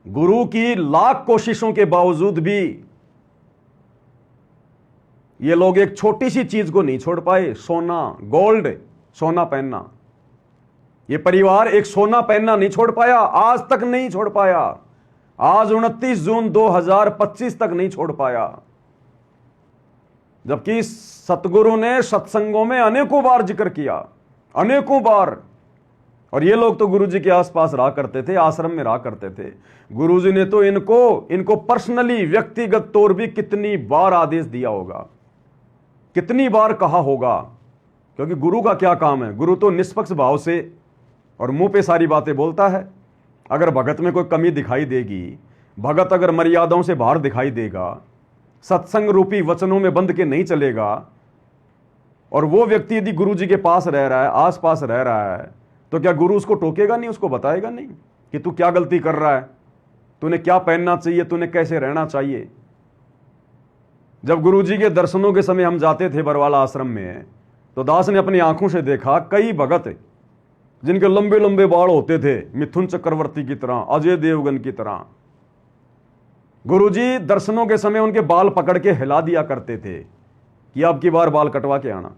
गुरु की लाख कोशिशों के बावजूद भी ये लोग एक छोटी सी चीज को नहीं छोड़ पाए, सोना, गोल्ड, सोना पहनना। ये परिवार एक सोना पहनना नहीं छोड़ पाया, आज तक नहीं छोड़ पाया। आज 29 जून 2025 तक नहीं छोड़ पाया, जबकि सतगुरु ने सत्संगों में अनेकों बार जिक्र किया, अनेकों बार। और ये लोग तो गुरुजी के आसपास रहा करते थे, आश्रम में रहा करते थे। गुरुजी ने तो इनको पर्सनली, व्यक्तिगत तौर भी कितनी बार आदेश दिया होगा, कितनी बार कहा होगा। क्योंकि गुरु का क्या काम है? गुरु तो निष्पक्ष भाव से और मुंह पे सारी बातें बोलता है। अगर भगत में कोई कमी दिखाई देगी, भगत अगर मर्यादाओं से बाहर दिखाई देगा, सत्संग रूपी वचनों में बंध के नहीं चलेगा, और वो व्यक्ति यदि गुरु जी के पास रह रहा है, आसपास रह रहा है, तो क्या गुरु उसको टोकेगा नहीं, उसको बताएगा नहीं कि तू क्या गलती कर रहा है, तूने क्या पहनना चाहिए, तूने कैसे रहना चाहिए? जब गुरु जी के दर्शनों के समय हम जाते थे बरवाला आश्रम में, तो दास ने अपनी आंखों से देखा कई भगत जिनके लंबे लंबे बाल होते थे, मिथुन चक्रवर्ती की तरह, अजय देवगन की तरह। गुरुजी दर्शनों के समय उनके बाल पकड़ के हिला दिया करते थे कि अब की बार बाल कटवा के आना।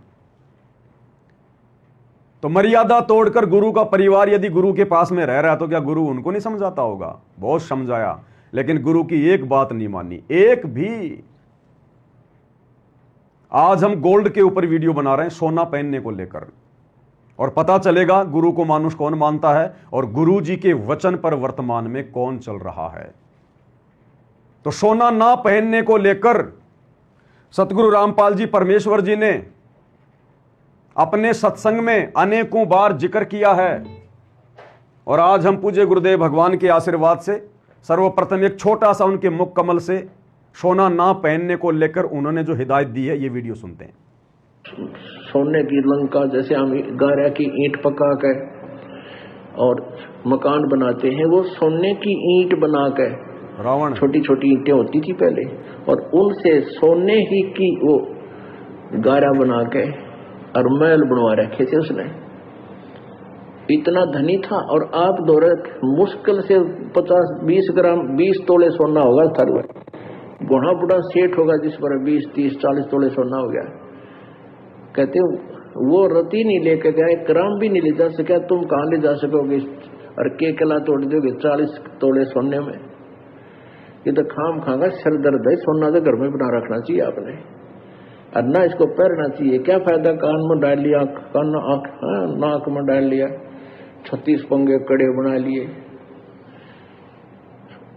तो मर्यादा तोड़कर गुरु का परिवार यदि गुरु के पास में रह रहा है, तो क्या गुरु उनको नहीं समझाता होगा? बहुत समझाया, लेकिन गुरु की एक बात नहीं मानी, एक भी। आज हम गोल्ड के ऊपर वीडियो बना रहे हैं, सोना पहनने को लेकर, और पता चलेगा गुरु को मानुष कौन मानता है और गुरु जी के वचन पर वर्तमान में कौन चल रहा है। तो सोना ना पहनने को लेकर सतगुरु रामपाल जी परमेश्वर जी ने अपने सत्संग में अनेकों बार जिक्र किया है। और आज हम पूज्य गुरुदेव भगवान के आशीर्वाद से सर्वप्रथम एक छोटा सा उनके मुख कमल से सोना ना पहनने को लेकर उन्होंने जो हिदायत दी है, ये वीडियो सुनते हैं। सोने की लंका जैसे हम गारा की ईंट पका के और मकान बनाते हैं, वो सोने की ईंट बना के, रावण छोटी छोटी ईंटें होती थी पहले, और उनसे सोने ही की वो गारा बना के और महल बनवा रखे थे उसने। इतना धनी था। और आप दौरे मुश्किल से 50-20 ग्राम 20 तोले सोना होगा थर में। बुढ़ा बुढ़ा सेठ होगा जिस पर 20-30-40 तोले सोना हो गया। कहते वो रति नहीं लेके गए, ग्राम भी नहीं ले जा सका, तुम कहां ले जा सकोगे? और के कला तोड़ दोगे 40 तोले सोने में? ये तो खाम खागा सर दर्द है। सोना तो घर में बना रखना चाहिए आपने, और ना इसको पहनना चाहिए। क्या फायदा? कान में डाल लिया, कान नाक में डाल लिया, 36 पंगे कड़े बना लिए।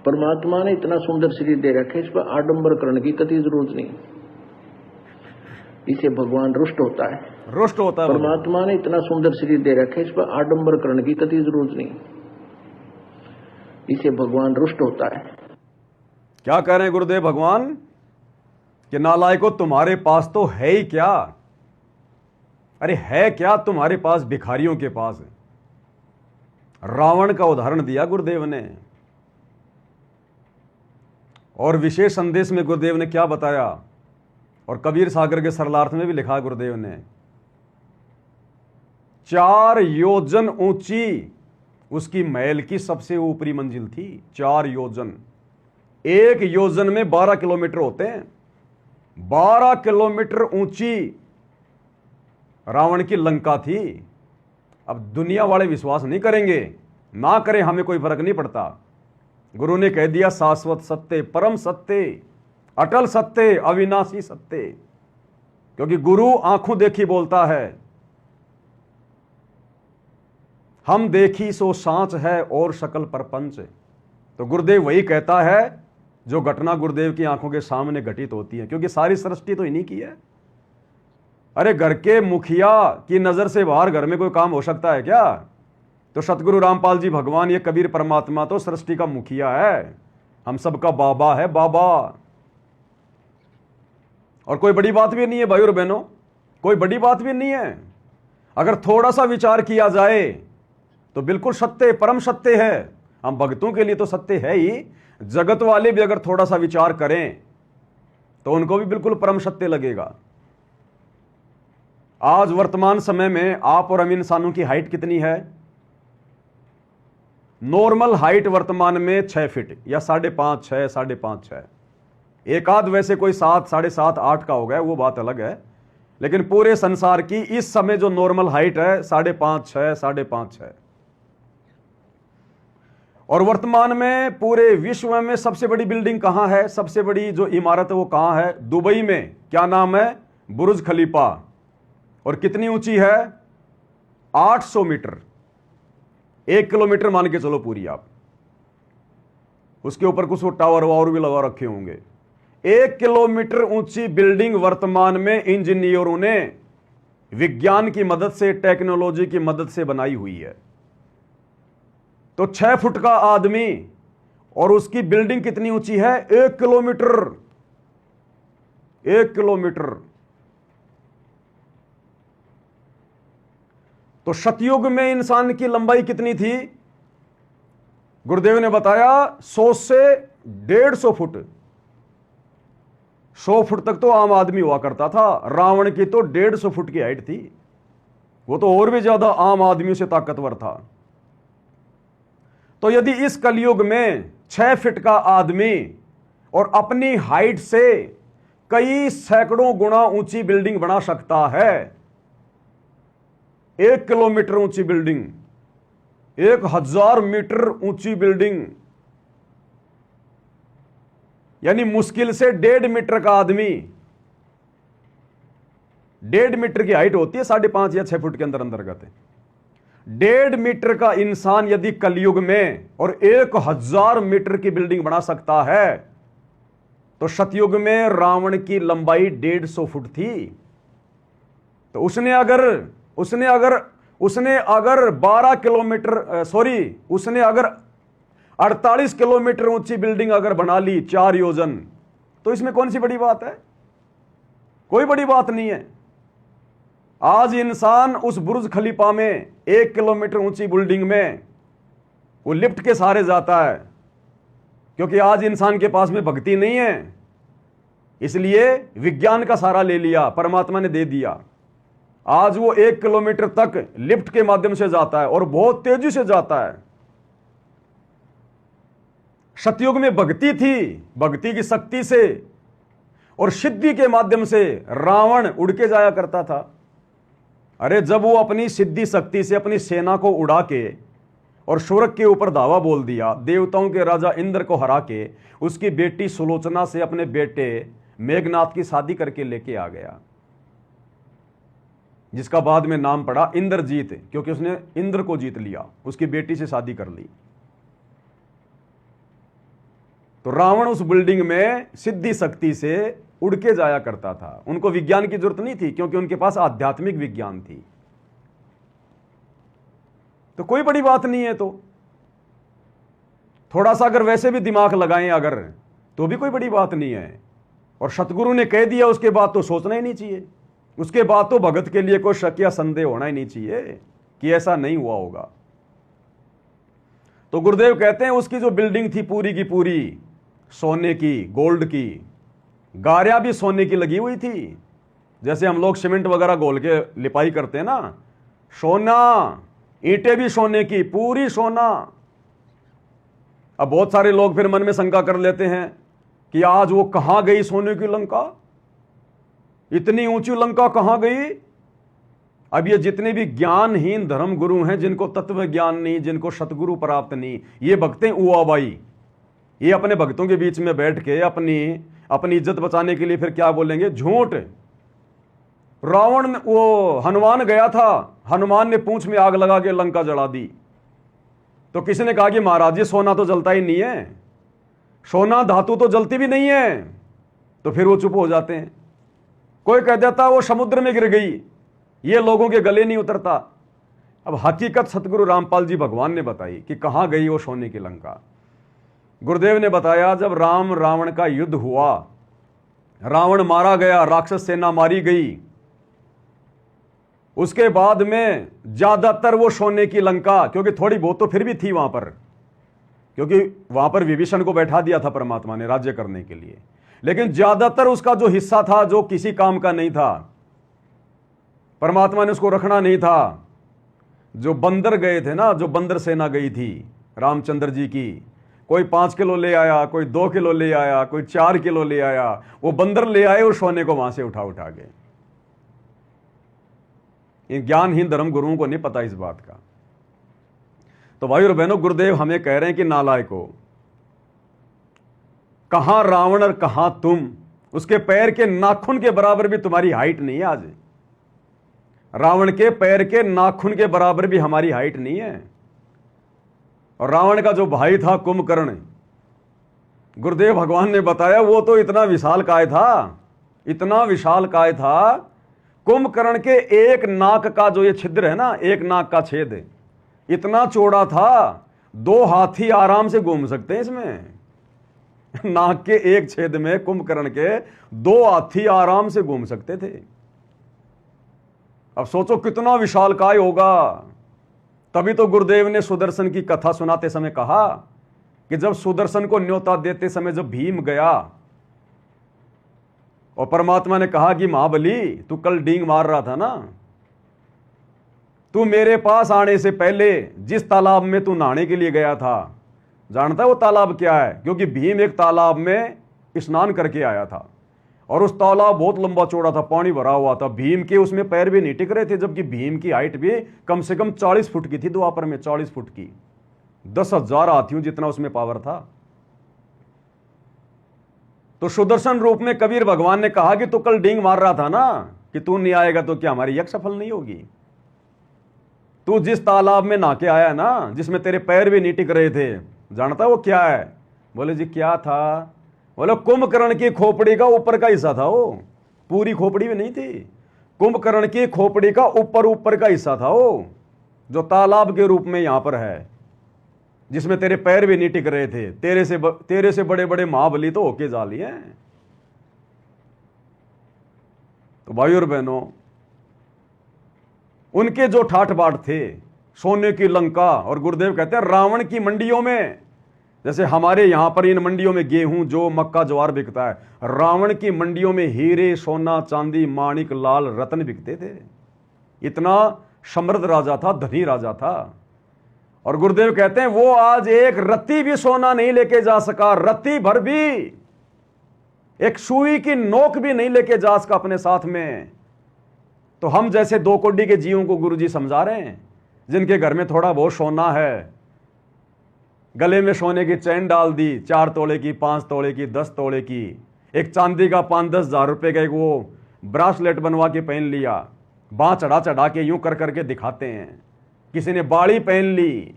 परमात्मा ने इतना सुंदर शरीर दे रखे, इस पर आडंबर करने की कतई जरूरत नहीं। इसे भगवान रुष्ट होता है, रुष्ट होता है। परमात्मा ने इतना सुंदर शरीर दे रखे, इस पर आडंबर करने की कतई जरूरत नहीं। इसे भगवान रुष्ट होता है। क्या कह रहे हैं गुरुदेव भगवान कि नालायको तुम्हारे पास तो है ही क्या? अरे है क्या तुम्हारे पास? भिखारियों के पास। रावण का उदाहरण दिया गुरुदेव ने, और विशेष संदेश में गुरुदेव ने क्या बताया, और कबीर सागर के सरलार्थ में भी लिखा गुरुदेव ने, 4 योजन ऊंची उसकी महल की सबसे ऊपरी मंजिल थी। 4 योजन, 1 योजन में 12 किलोमीटर होते हैं। 12 किलोमीटर ऊंची रावण की लंका थी। अब दुनिया वाले विश्वास नहीं करेंगे, ना करें, हमें कोई फर्क नहीं पड़ता। गुरु ने कह दिया शाश्वत सत्य, परम सत्य, अटल सत्य, अविनाशी सत्य। क्योंकि गुरु आंखों देखी बोलता है, हम देखी सो सांच है और सकल परपंच। तो गुरुदेव वही कहता है जो घटना गुरुदेव की आंखों के सामने घटित होती है, क्योंकि सारी सृष्टि तो इन्हीं की है। अरे घर के मुखिया की नजर से बाहर घर में कोई काम हो सकता है क्या? तो सतगुरु रामपाल जी भगवान, ये कबीर परमात्मा तो सृष्टि का मुखिया है, हम सबका बाबा है, बाबा। और कोई बड़ी बात भी नहीं है भाई और बहनों, कोई बड़ी बात भी नहीं है। अगर थोड़ा सा विचार किया जाए तो बिल्कुल सत्य, परम सत्य है। हम भक्तों के लिए तो सत्य है ही, जगत वाले भी अगर थोड़ा सा विचार करें तो उनको भी बिल्कुल परम सत्य लगेगा। आज वर्तमान समय में आप और हम इंसानों की हाइट कितनी है? नॉर्मल हाइट वर्तमान में 6 फीट या 5.5 6 5.5 6, एक आध वैसे कोई 7 7.5 8 का हो गया, वो बात अलग है, लेकिन पूरे संसार की इस समय जो नॉर्मल हाइट है 5.5 6 5.5 6। और वर्तमान में पूरे विश्व में सबसे बड़ी बिल्डिंग कहां है, सबसे बड़ी जो इमारत है वो कहां है? दुबई में। क्या नाम है? बुर्ज खलीफा। और कितनी ऊंची है? 800 मीटर, 1 किलोमीटर मान के चलो पूरी आप। उसके ऊपर कुछ वो टावर वावर भी लगा रखे होंगे। 1 किलोमीटर ऊंची बिल्डिंग वर्तमान में इंजीनियरों ने विज्ञान की मदद से, टेक्नोलॉजी की मदद से बनाई हुई है। तो 6 फुट का आदमी और उसकी बिल्डिंग कितनी ऊंची है? 1 किलोमीटर। 1 किलोमीटर। तो सतयुग में इंसान की लंबाई कितनी थी? गुरुदेव ने बताया 100 से 150 फुट। 100 फुट तक तो आम आदमी हुआ करता था। रावण की तो 150 फुट की हाइट थी, वो तो और भी ज्यादा आम आदमियों से ताकतवर था। तो यदि इस कलयुग में 6 फीट का आदमी और अपनी हाइट से कई सैकड़ों गुना ऊंची बिल्डिंग बना सकता है, 1 किलोमीटर ऊंची बिल्डिंग, 1000 मीटर ऊंची बिल्डिंग, यानी मुश्किल से 1.5 मीटर का आदमी, 1.5 मीटर की हाइट होती है 5.5 या 6 फुट के अंदर अंतर्गत है। 1.5 मीटर का इंसान यदि कलयुग में और 1000 मीटर की बिल्डिंग बना सकता है, तो सतयुग में रावण की लंबाई 150 फुट थी। तो उसने अगर 12 किलोमीटर उसने अगर 48 किलोमीटर ऊंची बिल्डिंग अगर बना ली 4 योजन, तो इसमें कौन सी बड़ी बात है? कोई बड़ी बात नहीं है। आज इंसान उस बुर्ज खलीफा में 1 किलोमीटर ऊंची बिल्डिंग में वो लिफ्ट के सहारे जाता है, क्योंकि आज इंसान के पास में भक्ति नहीं है, इसलिए विज्ञान का सहारा ले लिया, परमात्मा ने दे दिया। आज वो 1 किलोमीटर तक लिफ्ट के माध्यम से जाता है और बहुत तेजी से जाता है। सतयुग में भक्ति थी, भक्ति की शक्ति से और सिद्धि के माध्यम से रावण उड़ के जाया करता था। अरे जब वो अपनी सिद्धि शक्ति से अपनी सेना को उड़ा के और स्वर्ग के ऊपर धावा बोल दिया, देवताओं के राजा इंद्र को हरा के उसकी बेटी सुलोचना से अपने बेटे मेघनाथ की शादी करके लेके आ गया, जिसका बाद में नाम पड़ा इंद्रजीत, क्योंकि उसने इंद्र को जीत लिया, उसकी बेटी से शादी कर ली। तो रावण उस बिल्डिंग में सिद्धि शक्ति से उड़ के जाया करता था। उनको विज्ञान की जरूरत नहीं थी, क्योंकि उनके पास आध्यात्मिक विज्ञान थी। तो कोई बड़ी बात नहीं है। तो थोड़ा सा अगर वैसे भी दिमाग लगाएं अगर, तो भी कोई बड़ी बात नहीं है। और सतगुरु ने कह दिया, उसके बाद तो सोचना ही नहीं चाहिए, उसके बाद तो भगत के लिए कोई शक या संदेह होना ही नहीं चाहिए कि ऐसा नहीं हुआ होगा। तो गुरुदेव कहते हैं उसकी जो बिल्डिंग थी पूरी की पूरी सोने की, गोल्ड की, गारियां भी सोने की लगी हुई थी। जैसे हम लोग सीमेंट वगैरह घोल के लिपाई करते हैं ना, सोना, ईंटें भी सोने की, पूरी सोना। अब बहुत सारे लोग फिर मन में शंका कर लेते हैं कि आज वो कहां गई सोने की लंका, इतनी ऊंची लंका कहां गई? अब ये जितने भी ज्ञानहीन धर्म गुरु हैं, जिनको तत्व ज्ञान नहीं, जिनको सतगुरु प्राप्त नहीं, ये भक्तें उआबाई, ये अपने भक्तों के बीच में बैठ के अपनी इज्जत बचाने के लिए फिर क्या बोलेंगे? झूठ। रावण, वो हनुमान गया था, हनुमान ने पूंछ में आग लगा के लंका जला दी। तो किसी ने कहा कि महाराज जी सोना तो जलता ही नहीं है, सोना धातु तो जलती भी नहीं है। तो फिर वो चुप हो जाते हैं। कोई कह देता वो समुद्र में गिर गई, ये लोगों के गले नहीं उतरता। अब हकीकत सतगुरु रामपाल जी भगवान ने बताई कि कहां गई वो सोने की लंका। गुरुदेव ने बताया जब राम रावण का युद्ध हुआ, रावण मारा गया, राक्षस सेना मारी गई, उसके बाद में ज्यादातर वो सोने की लंका, क्योंकि थोड़ी बहुत तो फिर भी थी वहां पर, क्योंकि वहां पर विभीषण को बैठा दिया था परमात्मा ने राज्य करने के लिए, लेकिन ज्यादातर उसका जो हिस्सा था जो किसी काम का नहीं था, परमात्मा ने उसको रखना नहीं था। जो बंदर गए थे ना, जो बंदर सेना गई थी, रामचंद्र जी की। कोई 5 किलो ले आया, कोई 2 किलो ले आया, कोई 4 किलो ले आया, वो बंदर ले आए उस सोने को वहां से उठा उठा के। इन ज्ञानहीन धर्म गुरुओं को नहीं पता इस बात का। तो भाई और बहनों, गुरुदेव हमें कह रहे हैं कि नालायको, कहां रावण और कहां तुम, उसके पैर के नाखून के बराबर भी तुम्हारी हाइट नहीं है। आज रावण के पैर के नाखून के बराबर भी हमारी हाइट नहीं है। और रावण का जो भाई था कुंभकर्ण, गुरुदेव भगवान ने बताया वो तो इतना विशाल काय था, इतना विशाल काय था। कुंभकर्ण के एक नाक का जो ये छिद्र है ना, एक नाक का छेद इतना चौड़ा था, 2 हाथी आराम से घूम सकते हैं इसमें। नाक के एक छेद में कुंभकर्ण के 2 हाथी आराम से घूम सकते थे। अब सोचो कितना विशालकाय होगा। तभी तो गुरुदेव ने सुदर्शन की कथा सुनाते समय कहा कि जब सुदर्शन को न्योता देते समय जब भीम गया और परमात्मा ने कहा कि महाबली, तू कल डींग मार रहा था ना, तू मेरे पास आने से पहले जिस तालाब में तू नहाने के लिए गया था, जानता है वो तालाब क्या है? क्योंकि भीम एक तालाब में स्नान करके आया था और उस तालाब बहुत लंबा चौड़ा था, पानी भरा हुआ था। भीम के उसमें पैर भी नहीं टिक रहे थे, जबकि भीम की हाइट भी कम से कम 40 फुट की थी। द्वापर में 40 फुट की, 10,000 हाथियों जितना उसमें पावर था। तो सुदर्शन रूप में कबीर भगवान ने कहा कि तू कल डींग मार रहा था ना, कि तू नहीं आएगा तो क्या हमारी यज्ञ सफल नहीं होगी? तू जिस तालाब में नहा के आया ना, जिसमें तेरे पैर भी नहीं टिक रहे थे, जानता वो क्या है? बोले जी क्या था? बोले कुंभकर्ण की खोपड़ी का ऊपर का हिस्सा था वो, पूरी खोपड़ी भी नहीं थी। कुंभकर्ण की खोपड़ी का ऊपर का हिस्सा था वो, जो तालाब के रूप में यहां पर है, जिसमें तेरे पैर भी नहीं टिक रहे थे। तेरे से बड़े बड़े महाबली तो होके जा लिए। तो भाई और बहनों, उनके जो ठाठ बाट थे, सोने की लंका, और गुरुदेव कहते हैं रावण की मंडियों में, जैसे हमारे यहां पर इन मंडियों में गेहूं जो मक्का ज्वार बिकता है, रावण की मंडियों में हीरे सोना चांदी माणिक लाल रत्न बिकते थे। इतना समृद्ध राजा था, धनी राजा था। और गुरुदेव कहते हैं वो आज एक रत्ती भी सोना नहीं लेके जा सका, रत्ती भर भी, एक सुई की नोक भी नहीं लेके जा सका अपने साथ में। तो हम जैसे 2 कोड़ी के जीवों को गुरुजी समझा रहे हैं, जिनके घर में थोड़ा बहुत सोना है, गले में सोने की चैन डाल दी, 4 तोले की, 5 तोले की, 10 तोले की, एक चांदी का 5-10 हजार रुपए का एक वो ब्रासलेट बनवा के पहन लिया, बाँ चढ़ा चढ़ा के यूं कर करके दिखाते हैं। किसी ने बाड़ी पहन ली।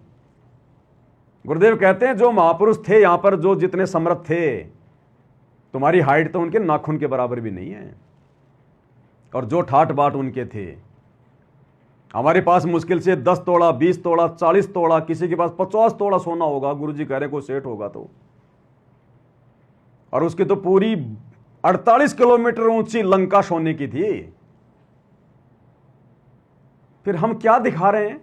गुरुदेव कहते हैं जो महापुरुष थे यहां पर, जो जितने समर्थ थे, तुम्हारी हाइट तो उनके नाखून के बराबर भी नहीं है। और जो ठाट बाट उनके थे, हमारे पास मुश्किल से 10 तोड़ा, 20 तोड़ा, 40 तोड़ा, किसी के पास 50 तोड़ा सोना होगा, गुरुजी कह रहे को सेठ होगा तो। और उसकी तो पूरी 48 किलोमीटर ऊंची लंका सोने की थी। फिर हम क्या दिखा रहे हैं?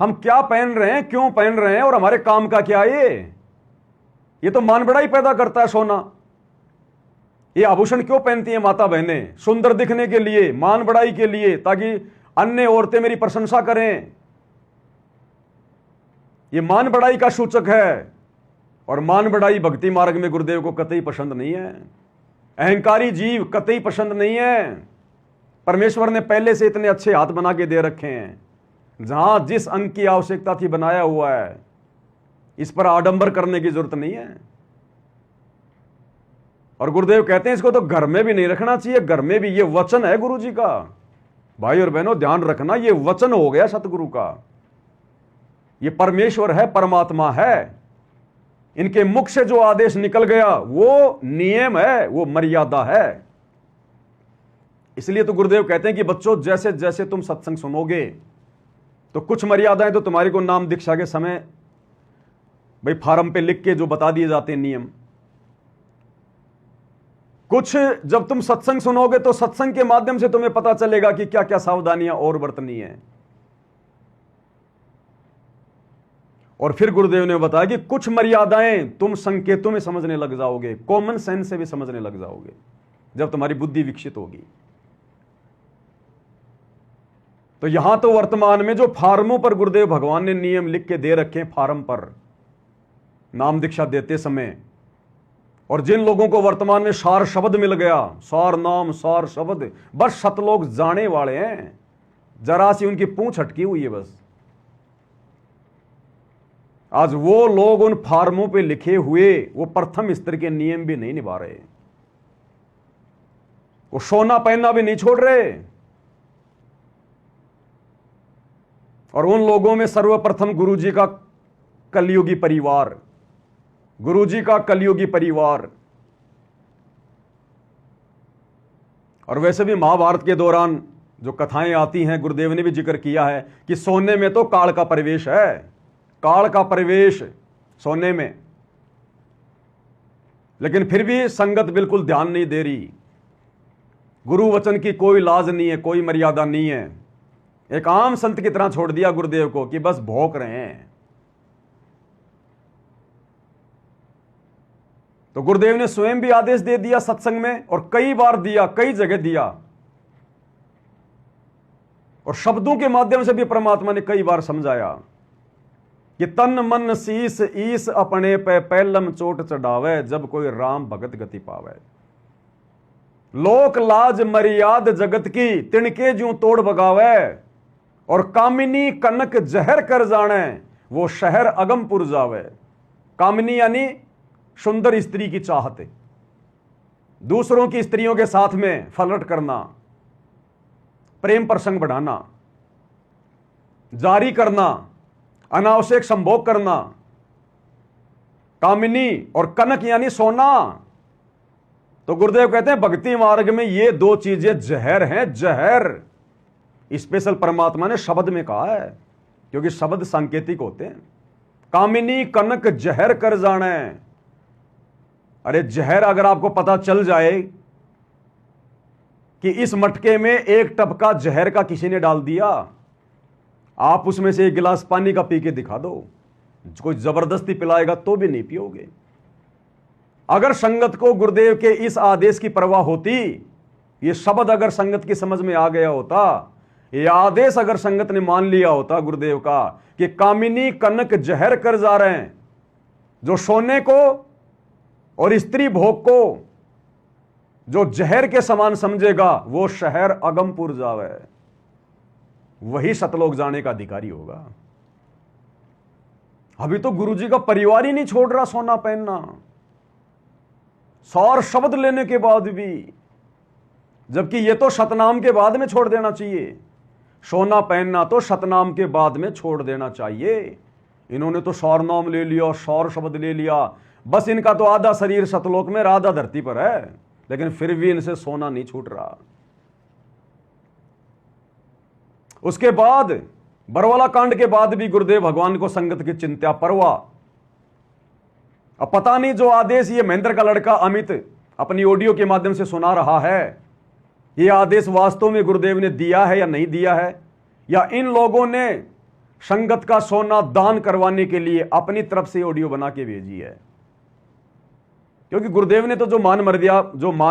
हम क्या पहन रहे हैं, क्यों पहन रहे हैं, और हमारे काम का क्या? ये तो मान बढ़ाई पैदा करता है सोना। ये आभूषण क्यों पहनती हैं माता बहनें? सुंदर दिखने के लिए, मान बढ़ाई के लिए, ताकि अन्य औरतें मेरी प्रशंसा करें। ये मान बढ़ाई का सूचक है। और मान बढ़ाई भक्ति मार्ग में गुरुदेव को कतई पसंद नहीं है। अहंकारी जीव कतई पसंद नहीं है। परमेश्वर ने पहले से इतने अच्छे हाथ बना के दे रखे हैं, जहां जिस अंग की आवश्यकता थी बनाया हुआ है। इस पर आडंबर करने की जरूरत नहीं है। और गुरुदेव कहते हैं इसको तो घर में भी नहीं रखना चाहिए। घर में भी, ये वचन है गुरु जी का। भाई और बहनों ध्यान रखना, ये वचन हो गया सतगुरु का। ये परमेश्वर है, परमात्मा है। इनके मुख से जो आदेश निकल गया वो नियम है, वो मर्यादा है। इसलिए तो गुरुदेव कहते हैं कि बच्चों, जैसे जैसे तुम सत्संग सुनोगे तो कुछ मर्यादाएं तो तुम्हारी को नाम दीक्षा के समय भाई फार्म पे लिख के जो बता दिए जाते हैं नियम, कुछ जब तुम सत्संग सुनोगे तो सत्संग के माध्यम से तुम्हें पता चलेगा कि क्या क्या सावधानियां और बरतनी है। और फिर गुरुदेव ने बताया कि कुछ मर्यादाएं तुम संकेतों में समझने लग जाओगे, कॉमन सेंस से भी समझने लग जाओगे, जब तुम्हारी बुद्धि विकसित होगी। तो यहां तो वर्तमान में जो फार्मों पर गुरुदेव भगवान ने नियम लिख के दे रखे हैं, फार्म पर नाम दीक्षा देते समय, और जिन लोगों को वर्तमान में सार शब्द मिल गया, सार नाम सार शब्द, बस सतलोक जाने वाले हैं, जरा सी उनकी पूंछ हटकी हुई है बस। आज वो लोग उन फार्मों पे लिखे हुए वो प्रथम स्तर के नियम भी नहीं निभा रहे, वो सोना पहनना भी नहीं छोड़ रहे। और उन लोगों में सर्वप्रथम गुरुजी का कलयुगी परिवार, गुरुजी का कलयुगी परिवार। और वैसे भी महाभारत के दौरान जो कथाएं आती हैं, गुरुदेव ने भी जिक्र किया है कि सोने में तो काल का प्रवेश है, काल का प्रवेश सोने में, लेकिन फिर भी संगत बिल्कुल ध्यान नहीं दे रही। गुरु वचन की कोई लाज नहीं है, कोई मर्यादा नहीं है। एक आम संत की तरह छोड़ दिया गुरुदेव को कि बस भौंक रहे हैं। तो गुरुदेव ने स्वयं भी आदेश दे दिया सत्संग में, और कई बार दिया, कई जगह दिया, और शब्दों के माध्यम से भी परमात्मा ने कई बार समझाया कि तन मन शीस ईस अपने पे पैलम चोट चढ़ावे, जब कोई राम भगत गति पावे। लोक लाज मर्याद जगत की तिनके ज्यों तोड़ बगावे, और कामिनी कनक जहर कर जाने, वो शहर अगमपुर जावे। कामिनी यानी सुंदर स्त्री की चाहत, दूसरों की स्त्रियों के साथ में फ्लर्ट करना, प्रेम प्रसंग बढ़ाना, जारी करना, अनावश्यक संभोग करना। कामिनी और कनक यानी सोना। तो गुरुदेव कहते हैं भक्ति मार्ग में ये दो चीजें जहर हैं, जहर। स्पेशल परमात्मा ने शब्द में कहा है, क्योंकि शब्द सांकेतिक होते हैं। कामिनी कनक जहर कर जाने। अरे जहर अगर आपको पता चल जाए कि इस मटके में एक टपका जहर का किसी ने डाल दिया, आप उसमें से एक गिलास पानी का पी के दिखा दो, कोई जबरदस्ती पिलाएगा तो भी नहीं पियोगे। अगर संगत को गुरुदेव के इस आदेश की परवाह होती, ये शब्द अगर संगत की समझ में आ गया होता, ये आदेश अगर संगत ने मान लिया होता गुरुदेव का कि कामिनी कनक जहर कर जा रहे हैं, जो सोने को और स्त्री भोग को जो जहर के समान समझेगा, वो शहर अगमपुर जावे, वही सतलोक जाने का अधिकारी होगा। अभी तो गुरुजी का परिवार ही नहीं छोड़ रहा सोना पहनना, सार शब्द लेने के बाद भी, जबकि ये तो सतनाम के बाद में छोड़ देना चाहिए। सोना पहनना तो सतनाम के बाद में छोड़ देना चाहिए। इन्होंने तो सार नाम ले लिया, सार शब्द ले लिया, बस इनका तो आधा शरीर सतलोक में, आधा धरती पर है, लेकिन फिर भी इनसे सोना नहीं छूट रहा। उसके बाद बरवाला कांड के बाद भी गुरुदेव भगवान को संगत की चिंता परवाह। अब पता नहीं जो आदेश ये महेंद्र का लड़का अमित अपनी ऑडियो के माध्यम से सुना रहा है, ये आदेश वास्तव में गुरुदेव ने दिया है या नहीं दिया है, या इन लोगों ने संगत का सोना दान करवाने के लिए अपनी तरफ से ऑडियो बना के भेजी है। क्योंकि गुरुदेव ने तो जो मान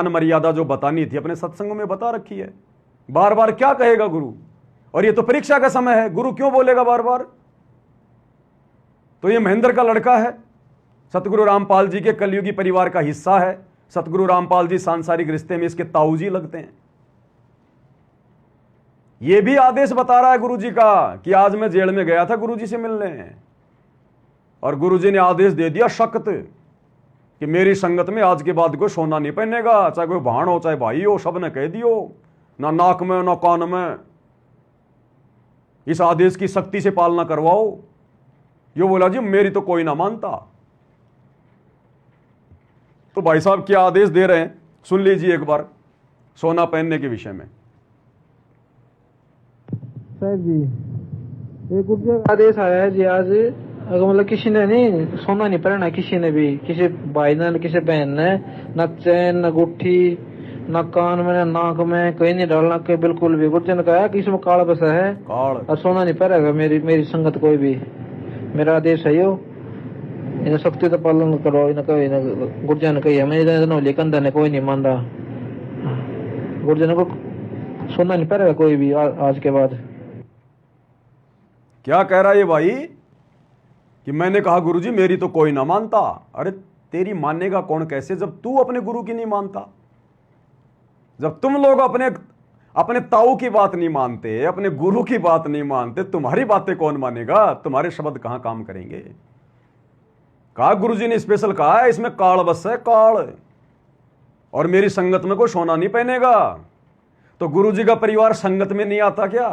मर्यादा जो बतानी थी अपने सत्संगों में बता रखी है। बार बार क्या कहेगा गुरु, और ये तो परीक्षा का समय है, गुरु क्यों बोलेगा बार बार। तो ये महेंद्र का लड़का है, सतगुरु रामपाल जी के कलयुगी परिवार का हिस्सा है। सतगुरु रामपाल जी सांसारिक रिश्ते में इसके ताऊजी लगते हैं। यह भी आदेश बता रहा है गुरुजी का कि आज मैं जेल में गया था गुरुजी से मिलने, और गुरुजी ने आदेश दे दिया सख्त कि मेरी संगत में आज के बाद कोई सोना नहीं पहनेगा, चाहे कोई भाण हो चाहे भाई हो, सब ने कह दियो, ना नाक में ना कान में। इस आदेश की सख्ती से पालना करवाओ। यो बोला जी मेरी तो कोई ना मानता। तो भाई साहब क्या आदेश दे रहे हैं, सुन लीजिए एक बार सोना पहनने के विषय में। साहब जी, एक गुरुजी आदेश आया है जी आज, अगर मतलब किसी ने नहीं सोना नहीं पहनना, किसी ने भी, किसी भाई ने किसी बहन ने, न चैन न गुट्ठी न कान में न नाक में कहीं नहीं डालना, कहीं बिल्कुल भी। गुरुजी ने कहा कि इसमें काल बसा है और सोना नहीं पहनेगा मेरी संगत कोई भी। मेरा आदेश है यो, इन्हें सख्ती से पालन करो। इन्हें गुरुजी ने कही हमें लेकिन ने कोई नहीं मान रहा। गुरुजी ने को सोना नहीं पहनेगा कोई भी आज के बाद। क्या कह रहा है ये भाई कि मैंने कहा गुरुजी मेरी तो कोई ना मानता। अरे तेरी मानेगा कौन कैसे, जब तू अपने गुरु की नहीं मानता। जब तुम लोग अपने अपने ताऊ की बात नहीं मानते, अपने गुरु की बात नहीं मानते, तुम्हारी बातें कौन मानेगा, तुम्हारे शब्द कहां काम करेंगे। कहा गुरुजी ने स्पेशल कहा है इसमें काल बस है, काल, और मेरी संगत में कोई सोना नहीं पहनेगा। तो गुरुजी का परिवार संगत में नहीं आता क्या,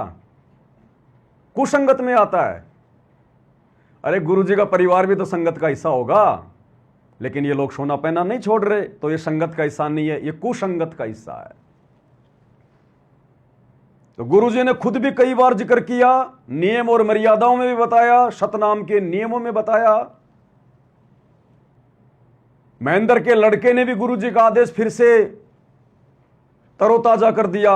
कुसंगत में आता है। अरे गुरुजी का परिवार भी तो संगत का हिस्सा होगा, लेकिन ये लोग सोना पहना नहीं छोड़ रहे, तो ये संगत का हिस्सा नहीं है, ये कुसंगत का हिस्सा है। तो गुरुजी ने खुद भी कई बार जिक्र किया, नियम और मर्यादाओं में भी बताया, सतनाम के नियमों में बताया। महेंद्र के लड़के ने भी गुरुजी का आदेश फिर से तरोताजा कर दिया।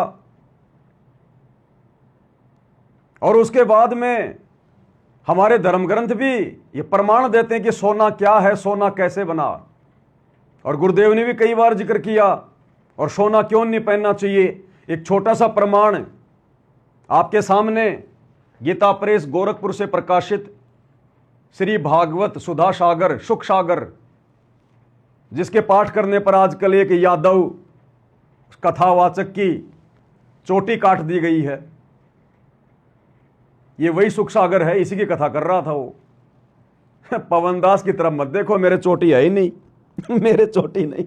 और उसके बाद में हमारे धर्म ग्रंथ भी ये प्रमाण देते हैं कि सोना क्या है, सोना कैसे बना। और गुरुदेव ने भी कई बार जिक्र किया, और सोना क्यों नहीं पहनना चाहिए। एक छोटा सा प्रमाण आपके सामने गीता प्रेस गोरखपुर से प्रकाशित श्री भागवत सुधा सागर सुख सागर, जिसके पाठ करने पर आजकल एक यादव कथावाचक की चोटी काट दी गई है, ये वही सुख सागर है, इसी की कथा कर रहा था वो। पवन दास की तरफ मत देखो, मेरे चोटी है ही नहीं मेरे चोटी नहीं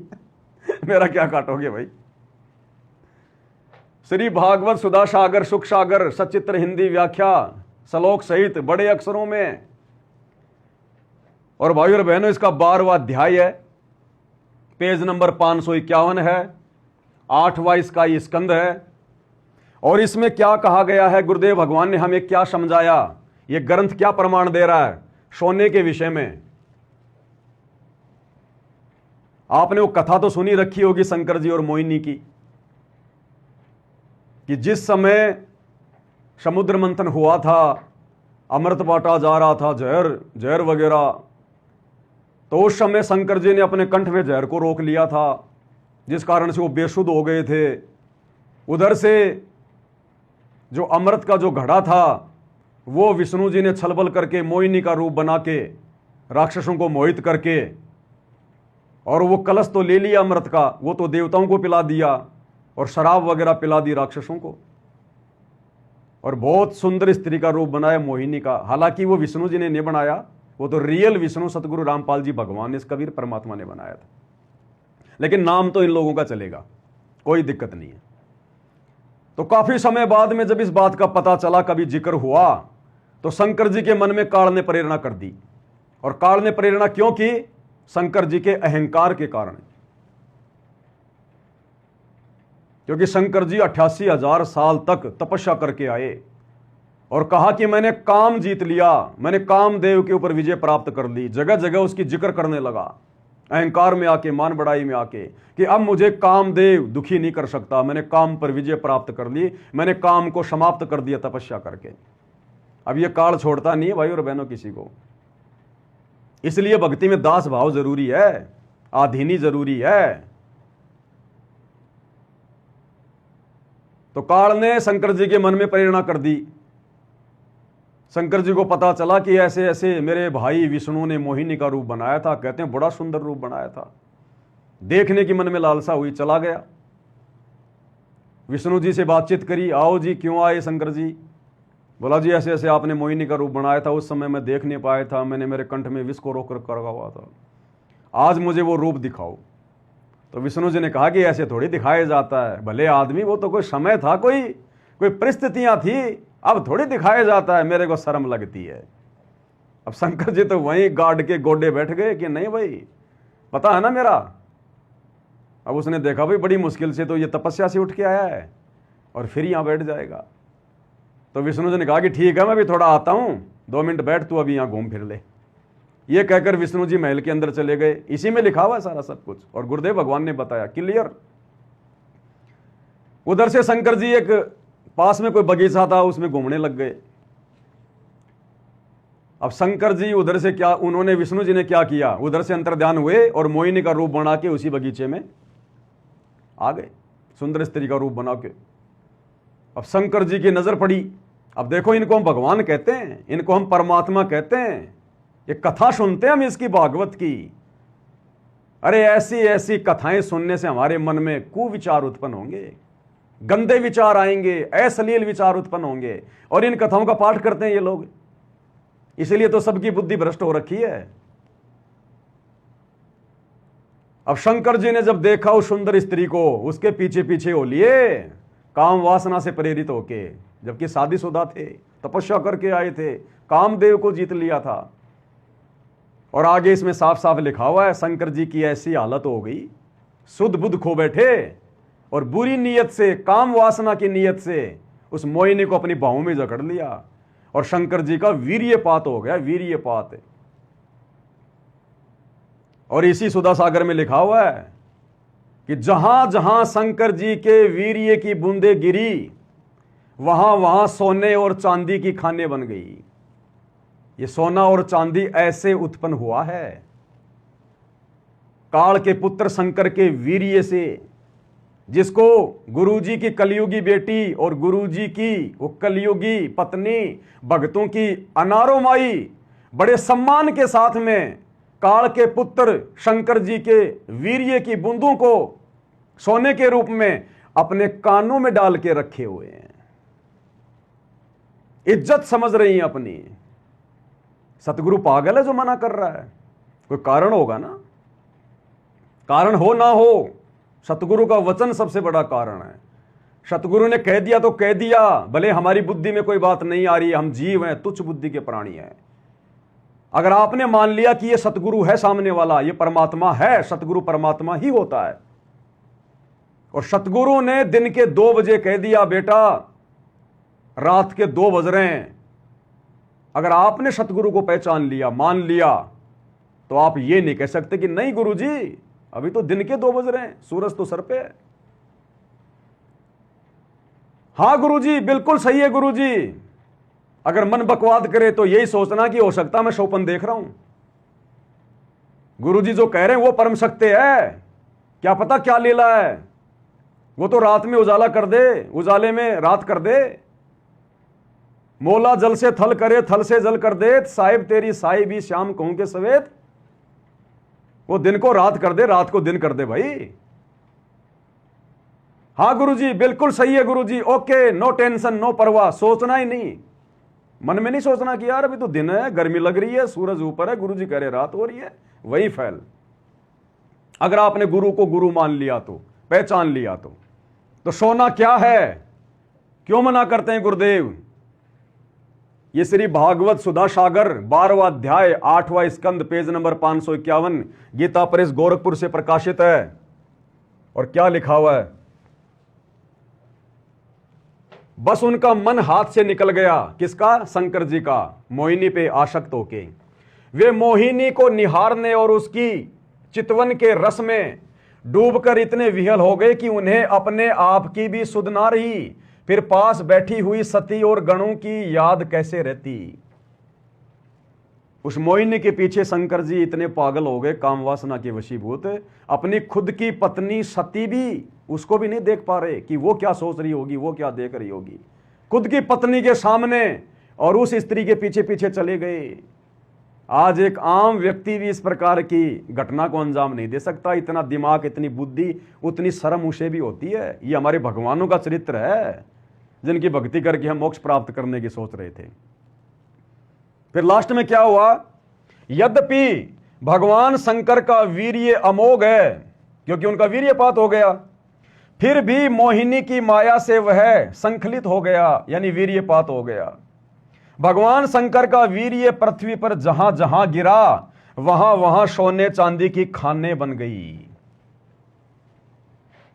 मेरा क्या काटोगे भाई। श्री भागवत सुधा सागर सुख सागर सचित्र हिंदी व्याख्या श्लोक सहित बड़े अक्षरों में। और भाइयों और बहनों इसका 12वां अध्याय है, पेज नंबर 551 है, 8वां इसका ये स्कंद है। और इसमें क्या कहा गया है, गुरुदेव भगवान ने हमें क्या समझाया, ये ग्रंथ क्या प्रमाण दे रहा है सोने के विषय में। आपने वो कथा तो सुनी रखी होगी शंकर जी और मोहिनी की, कि जिस समय समुद्र मंथन हुआ था, अमृत बांटा जा रहा था, जहर वगैरह, तो उस समय शंकर जी ने अपने कंठ में जहर को रोक लिया था, जिस कारण से वो बेसुध हो गए थे। उधर से जो अमृत का जो घड़ा था वो विष्णु जी ने छलबल करके मोहिनी का रूप बना के राक्षसों को मोहित करके, और वो कलश तो ले लिया अमृत का, वो तो देवताओं को पिला दिया, और शराब वगैरह पिला दी राक्षसों को, और बहुत सुंदर स्त्री का रूप बनाया मोहिनी का। हालांकि वो विष्णु जी ने नहीं बनाया, वो तो रियल विष्णु सतगुरु रामपाल जी भगवान इस कबीर परमात्मा ने बनाया था, लेकिन नाम तो इन लोगों का चलेगा, कोई दिक्कत नहीं है। तो काफी समय बाद में जब इस बात का पता चला, कभी जिक्र हुआ, तो शंकर जी के मन में काल ने प्रेरणा कर दी। और काल ने प्रेरणा क्यों की, शंकर जी के अहंकार के कारण। क्योंकि शंकर जी 88,000 साल तक तपस्या करके आए और कहा कि मैंने काम जीत लिया, मैंने कामदेव के ऊपर विजय प्राप्त कर ली। जगह जगह उसकी जिक्र करने लगा, अहंकार में आके, मान बढ़ाई में आके, कि अब मुझे कामदेव दुखी नहीं कर सकता, मैंने काम पर विजय प्राप्त कर ली, मैंने काम को समाप्त कर दिया तपस्या करके। अब ये काल छोड़ता नहीं है भाई और बहनों किसी को, इसलिए भक्ति में दास भाव जरूरी है, आधीनी जरूरी है। तो काल ने शंकर जी के मन में प्रेरणा कर दी। शंकर जी को पता चला कि ऐसे ऐसे मेरे भाई विष्णु ने मोहिनी का रूप बनाया था, कहते हैं बड़ा सुंदर रूप बनाया था। देखने की मन में लालसा हुई, चला गया, विष्णु जी से बातचीत करी, आओ जी क्यों आए शंकर जी। बोला जी ऐसे ऐसे आपने मोहिनी का रूप बनाया था, उस समय मैं देख नहीं पाया था, मैंने मेरे कंठ में विष को रोक रखा हुआ था, आज मुझे वो रूप दिखाओ। तो विष्णु जी ने कहा कि ऐसे थोड़ी दिखाया जाता है, भले आदमी, वो तो कोई समय था, कोई परिस्थितियां थी, अब थोड़ी दिखाया जाता है, मेरे को शर्म लगती है। अब शंकर जी तो वहीं गार्ड के गोडे बैठ गए कि नहीं भाई पता है ना मेरा। अब उसने देखा भाई बड़ी मुश्किल से तो ये तपस्या से उठ के आया है और फिर यहां बैठ जाएगा। तो विष्णु जी ने कहा कि ठीक है मैं भी थोड़ा आता हूं, 2 मिनट बैठ, तू अभी यहां घूम फिर ले। ये कहकर विष्णु जी महल के अंदर चले गए। इसी में लिखा हुआ है सारा सब कुछ, और गुरुदेव भगवान ने बताया क्लियर। उधर से शंकर जी एक पास में कोई बगीचा था, उसमें घूमने लग गए। अब शंकर जी उधर से क्या, उन्होंने विष्णु जी ने क्या किया, उधर से अंतर्ध्यान हुए और मोहिनी का रूप बना के उसी बगीचे में आ गए, सुंदर स्त्री का रूप बना के। अब शंकर जी की नजर पड़ी अब देखो, इनको हम भगवान कहते हैं, इनको हम परमात्मा कहते हैं, ये कथा सुनते हैं हम इसकी भागवत की। अरे ऐसी ऐसी कथाएं सुनने से हमारे मन में कुविचार उत्पन्न होंगे, गंदे विचार आएंगे, अश्लील विचार उत्पन्न होंगे, और इन कथाओं का पाठ करते हैं ये लोग। इसलिए तो सबकी बुद्धि भ्रष्ट हो रखी है। अब शंकर जी ने जब देखा उस सुंदर स्त्री को, उसके पीछे पीछे हो लिए काम वासना से प्रेरित होके, जबकि शादीशुदा थे, तपस्या करके आए थे, कामदेव को जीत लिया था। और आगे इसमें साफ साफ लिखा हुआ है, शंकर जी की ऐसी हालत हो गई, शुद्ध बुद्ध खो बैठे और बुरी नीयत से, काम वासना की नीयत से उस मोहिनी को अपनी बाहों में जकड़ लिया, और शंकर जी का वीर्यपात हो गया, वीर्यपात। और इसी सुधा सागर में लिखा हुआ है कि जहां जहां शंकर जी के वीर्य की बूंदें गिरी, वहां वहां सोने और चांदी की खानें बन गई। ये सोना और चांदी ऐसे उत्पन्न हुआ है काल के पुत्र शंकर के वीर्य से, जिसको गुरुजी की कलयुगी बेटी और गुरुजी की वो कलयुगी पत्नी भक्तों की अनारो माई बड़े सम्मान के साथ में काल के पुत्र शंकर जी के वीर्य की बूंदों को सोने के रूप में अपने कानों में डाल के रखे हुए हैं। इज्जत समझ रही हैं अपनी। सतगुरु पागल है जो मना कर रहा है? कोई कारण होगा ना, कारण हो ना हो, सतगुरु का वचन सबसे बड़ा कारण है। सतगुरु ने कह दिया तो कह दिया, भले हमारी बुद्धि में कोई बात नहीं आ रही है, हम जीव हैं, तुच्छ बुद्धि के प्राणी हैं। अगर आपने मान लिया कि ये सतगुरु है सामने वाला, ये परमात्मा है, सतगुरु परमात्मा ही होता है, और सतगुरु ने दिन के 2 बजे कह दिया बेटा रात के 2 बज रहे हैं, अगर आपने सतगुरु को पहचान लिया, मान लिया, तो आप ये नहीं कह सकते कि नहीं गुरुजी अभी तो दिन के 2 बज रहे हैं, सूरज तो सर पे है। हां गुरुजी बिल्कुल सही है गुरुजी। अगर मन बकवाद करे तो यही सोचना कि हो सकता मैं स्वप्न देख रहा हूं। गुरुजी जो कह रहे हैं वो परम सत्य है, क्या पता क्या लीला है, वो तो रात में उजाला कर दे, उजाले में रात कर दे। मोला जल से थल करे, थल से जल कर दे, साहिब तेरी साई भी श्याम कहूं के सवेत। वो दिन को रात कर दे, रात को दिन कर दे भाई। हां गुरुजी बिल्कुल सही है गुरुजी, ओके, नो टेंशन, नो परवाह, सोचना ही नहीं, मन में नहीं सोचना कि यार अभी तो दिन है, गर्मी लग रही है, सूरज ऊपर है, गुरुजी कह रहे रात हो रही है, वही फैल। अगर आपने गुरु को गुरु मान लिया तो, पहचान लिया तो सोना क्या है? क्यों मना करते हैं गुरुदेव? ये श्री भागवत सुधा सागर 12वां अध्याय 8वां स्कंद page number 551 Gita press Gorakhpur से प्रकाशित है। और क्या लिखा हुआ है? बस उनका मन हाथ से निकल गया। किसका? शंकर जी का। मोहिनी पे आसक्त होके वे मोहिनी को निहारने और उसकी चितवन के रस में डूबकर इतने विहल हो गए कि उन्हें अपने आप की भी सुध ना रही। फिर पास बैठी हुई सती और गणों की याद कैसे रहती। उस मोहिनी के पीछे शंकर जी इतने पागल हो गए, काम वासना के वशीभूत, अपनी खुद की पत्नी सती भी उसको भी नहीं देख पा रहे कि वो क्या सोच रही होगी, वो क्या देख रही होगी। खुद की पत्नी के सामने और उस स्त्री के पीछे पीछे चले गए। आज एक आम व्यक्ति भी इस प्रकार की घटना को अंजाम नहीं दे सकता। इतना दिमाग, इतनी बुद्धि, उतनी शर्म उसे भी होती है। ये हमारे भगवानों का चरित्र है जिनकी भक्ति करके हम मोक्ष प्राप्त करने की सोच रहे थे। फिर लास्ट में क्या हुआ? यद्यपि भगवान शंकर का वीर्य अमोघ है, क्योंकि उनका वीर्यपात हो गया, फिर भी मोहिनी की माया से वह संखलित हो गया, यानी वीर्यपात हो गया। भगवान शंकर का वीर्य पृथ्वी पर जहां जहां गिरा, वहां वहां सोने चांदी की खानें बन गई।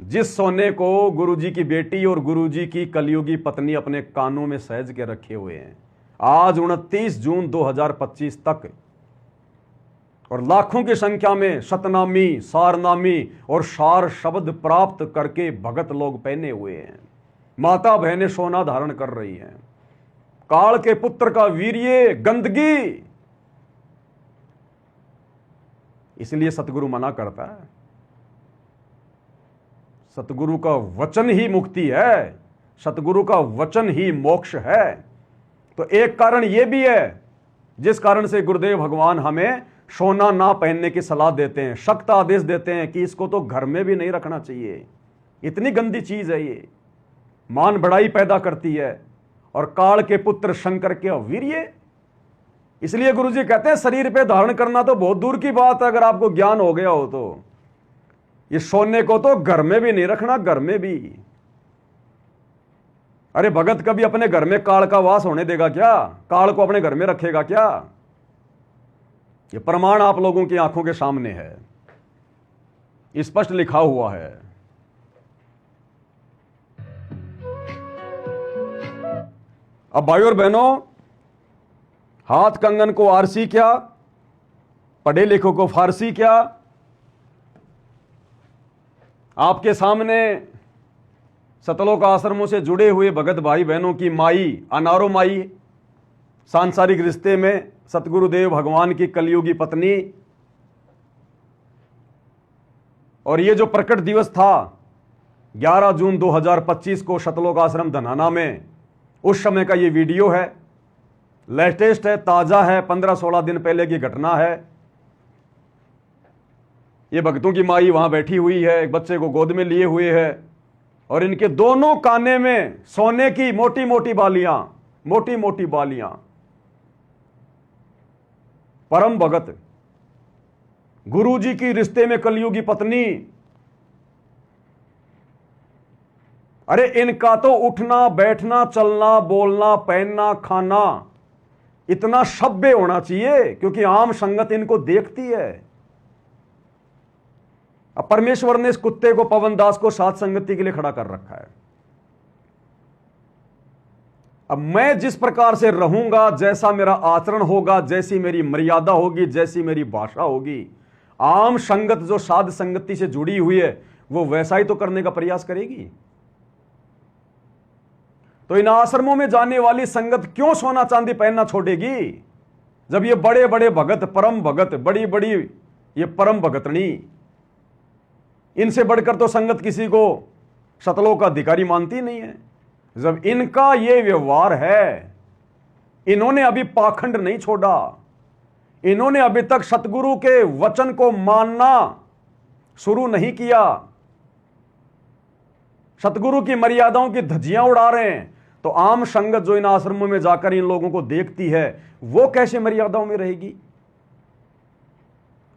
जिस सोने को गुरुजी की बेटी और गुरुजी की कलयुगी पत्नी अपने कानों में सहज के रखे हुए हैं, आज 29 जून 2025 तक, और लाखों की संख्या में सतनामी, सारनामी और सार शब्द प्राप्त करके भगत लोग पहने हुए हैं। माता बहनें सोना धारण कर रही हैं। काल के पुत्र का वीर्य गंदगी, इसलिए सतगुरु मना करता है। सतगुरु का वचन ही मुक्ति है, सतगुरु का वचन ही मोक्ष है। तो एक कारण यह भी है जिस कारण से गुरुदेव भगवान हमें सोना ना पहनने की सलाह देते हैं, सख्त आदेश देते हैं कि इसको तो घर में भी नहीं रखना चाहिए, इतनी गंदी चीज है ये, मान बढ़ाई पैदा करती है और काल के पुत्र शंकर के वीर्य। इसलिए गुरुजी कहते हैं शरीर पे धारण करना तो बहुत दूर की बात है, अगर आपको ज्ञान हो गया हो तो ये सोने को तो घर में भी नहीं रखना, घर में भी। अरे भगत कभी अपने घर में काल का वास होने देगा क्या? काल को अपने घर में रखेगा क्या? ये प्रमाण आप लोगों की आंखों के सामने है, स्पष्ट लिखा हुआ है। अब भाइयों और बहनों, हाथ कंगन को आरसी क्या, पढ़े लिखों को फारसी क्या? आपके सामने सतलोक आश्रमों से जुड़े हुए भगत भाई बहनों की माई, अनारो माई, सांसारिक रिश्ते में सतगुरुदेव भगवान की कलयुगी पत्नी। और ये जो प्रकट दिवस था 11 जून 2025 को सतलोक आश्रम धनाना में, उस समय का ये वीडियो है, लेटेस्ट है, ताजा है, 15-16 दिन पहले की घटना है। ये भक्तों की माई वहां बैठी हुई है, एक बच्चे को गोद में लिए हुए है और इनके दोनों काने में सोने की मोटी मोटी बालियां, मोटी मोटी बालियां। परम भगत गुरु जी की रिश्ते में कलयुगी पत्नी। अरे इनका तो उठना बैठना चलना बोलना पहनना खाना इतना सभ्य होना चाहिए, क्योंकि आम संगत इनको देखती है। अब परमेश्वर ने इस कुत्ते को, पवन दास को, साथ संगति के लिए खड़ा कर रखा है। अब मैं जिस प्रकार से रहूंगा, जैसा मेरा आचरण होगा, जैसी मेरी मर्यादा होगी, जैसी मेरी भाषा होगी, आम संगत जो साध संगति से जुड़ी हुई है वो वैसा ही तो करने का प्रयास करेगी। तो इन आश्रमों में जाने वाली संगत क्यों सोना चांदी पहनना छोड़ेगी, जब ये बड़े बड़े भगत, परम भगत, बड़ी बड़ी ये परम भगतनी, इनसे बढ़कर तो संगत किसी को सतलोक का अधिकारी मानती नहीं है। जब इनका ये व्यवहार है, इन्होंने अभी पाखंड नहीं छोड़ा, इन्होंने अभी तक सतगुरु के वचन को मानना शुरू नहीं किया, सतगुरु की मर्यादाओं की धज्जियां उड़ा रहे हैं, तो आम संगत जो इन आश्रमों में जाकर इन लोगों को देखती है वो कैसे मर्यादाओं में रहेगी?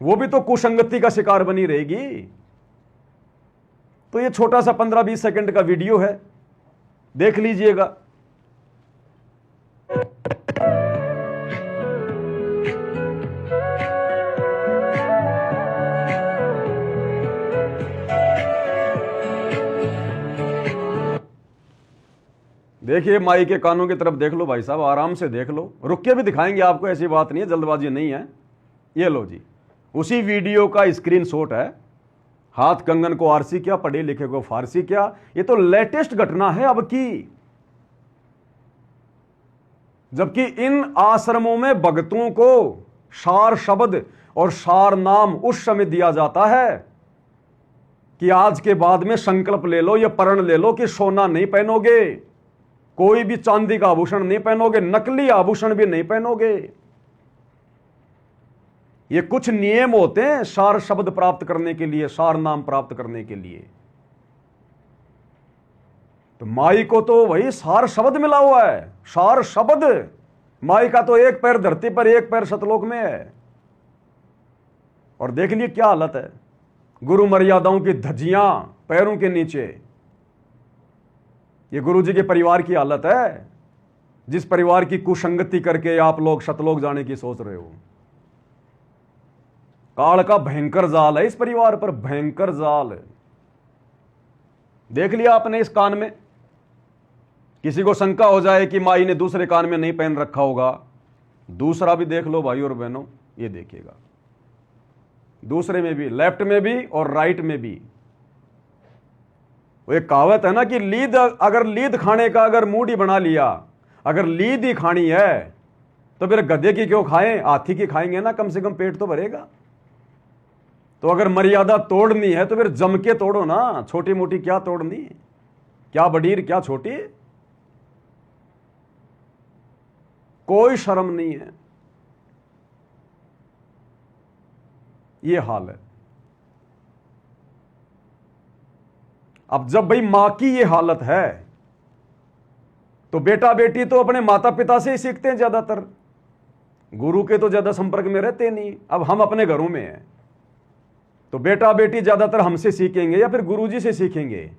वो भी तो कुसंगति का शिकार बनी रहेगी। तो ये छोटा सा 15-20 सेकंड का वीडियो है, देख लीजिएगा। देखिए, माई के कानों की तरफ देख लो भाई साहब, आराम से देख लो, रुक के भी दिखाएंगे आपको, ऐसी बात नहीं है, जल्दबाजी नहीं है। ये लो जी, उसी वीडियो का स्क्रीनशॉट है। हाथ कंगन को आरसी क्या, पढ़े लिखे को फारसी क्या, ये तो लेटेस्ट घटना है अब की। जबकि इन आश्रमों में भक्तों को सार शब्द और सार नाम उस समय दिया जाता है कि आज के बाद में संकल्प ले लो, ये प्रण ले लो कि सोना नहीं पहनोगे, कोई भी चांदी का आभूषण नहीं पहनोगे, नकली आभूषण भी नहीं पहनोगे। ये कुछ नियम होते हैं सार शब्द प्राप्त करने के लिए, सार नाम प्राप्त करने के लिए। तो माई को तो वही सार शब्द मिला हुआ है, सार शब्द। माई का तो एक पैर धरती पर, एक पैर सतलोक में है। और देख लिए क्या हालत है, गुरु मर्यादाओं की धज्जियां पैरों के नीचे। ये गुरु जी के परिवार की हालत है, जिस परिवार की कुसंगति करके आप लोग सतलोक जाने की सोच रहे हो। काल का भयंकर जाल है इस परिवार पर, भयंकर जाल। देख लिया आपने इस कान में, किसी को शंका हो जाए कि माई ने दूसरे कान में नहीं पहन रखा होगा, दूसरा भी देख लो भाई और बहनों, ये देखिएगा, दूसरे में भी, लेफ्ट में भी और राइट में भी। वो एक कहावत है ना कि लीद, अगर लीद खाने का अगर मूड ही बना लिया, अगर लीद ही खानी है तो फिर गधे की क्यों खाएं, हाथी की खाएंगे ना, कम से कम पेट तो भरेगा। तो अगर मर्यादा तोड़नी है तो फिर जम के तोड़ो ना, छोटी मोटी क्या तोड़नी, क्या बडीर क्या छोटी। कोई शर्म नहीं है। ये हाल है। अब जब भाई मां की ये हालत है तो बेटा बेटी तो अपने माता पिता से ही सीखते हैं ज्यादातर, गुरु के तो ज्यादा संपर्क में रहते नहीं। अब हम अपने घरों में हैं तो बेटा बेटी ज्यादातर हमसे सीखेंगे या फिर गुरुजी से सीखेंगे?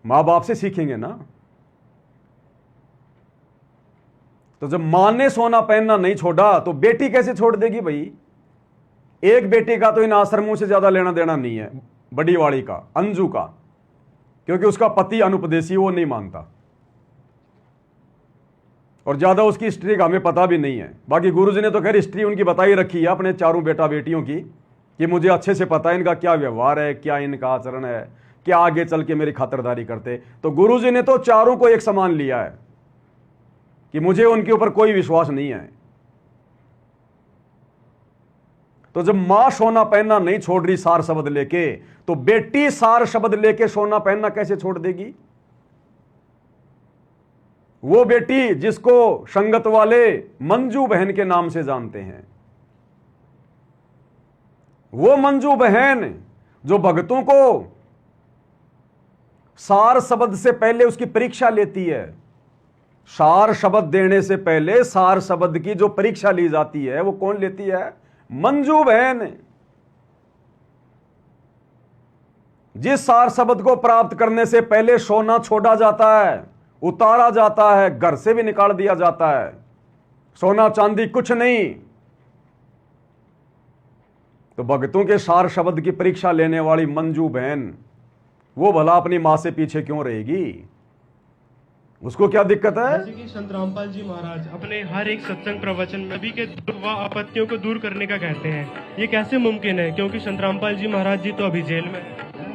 मां बाप से सीखेंगे ना। तो जब मां ने सोना पहनना नहीं छोड़ा तो बेटी कैसे छोड़ देगी भाई? एक बेटी का तो इन आश्रमों से ज्यादा लेना देना नहीं है, बड़ी वाली का, अंजू का, क्योंकि उसका पति अनुपदेशी, वो नहीं मानता और ज्यादा उसकी हिस्ट्री का हमें पता भी नहीं है। बाकी गुरुजी ने तो खैर हिस्ट्री उनकी बताई रखी है अपने चारों बेटा बेटियों की, कि मुझे अच्छे से पता है इनका क्या व्यवहार है, क्या इनका आचरण है, क्या आगे चल के मेरी खातिरदारी करते। तो गुरुजी ने तो चारों को एक समान लिया है कि मुझे उनके ऊपर कोई विश्वास नहीं है। तो जब मां सोना पहनना नहीं छोड़ रही सार शब्द लेके, तो बेटी सार शब्द लेके सोना पहनना कैसे छोड़ देगी? वो बेटी जिसको संगत वाले मंजू बहन के नाम से जानते हैं, वो मंजू बहन जो भक्तों को सार शब्द से पहले उसकी परीक्षा लेती है। सार शब्द देने से पहले सार शब्द की जो परीक्षा ली जाती है वो कौन लेती है? मंजू बहन। जिस सार शब्द को प्राप्त करने से पहले सोना छोड़ा जाता है, उतारा जाता है, घर से भी निकाल दिया जाता है, सोना चांदी कुछ नहीं, तो भक्तों के सार शब्द की परीक्षा लेने वाली मंजू बहन वो भला अपनी मां से पीछे क्यों रहेगी? उसको क्या दिक्कत है? जैसे कि संत रामपाल जी महाराज अपने हर एक सत्संग प्रवचन में भी के दुख व आपत्तियों को दूर करने का कहते हैं। ये कैसे मुमकिन है? क्योंकि संत रामपाल जी महाराज जी तो अभी जेल में।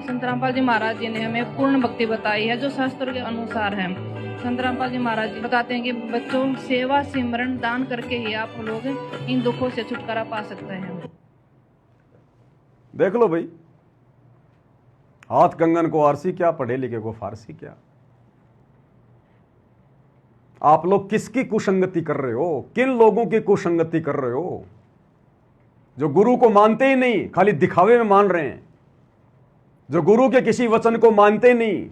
संत रामपाल जी महाराज जी ने हमें पूर्ण भक्ति बताई है जो शास्त्र के अनुसार है। संत रामपाल जी महाराज जी बताते हैं कि बच्चों सेवा सिमरन दान करके ही आप लोग इन दुखों से छुटकारा पा सकते हैं। देख लो भाई, हाथ कंगन को आरसी क्या, पढ़े लिखे को फारसी क्या। आप लोग किसकी कुसंगति कर रहे हो? किन लोगों की कुसंगति कर रहे हो जो गुरु को मानते ही नहीं, खाली दिखावे में मान रहे हैं, जो गुरु के किसी वचन को मानते ही नहीं।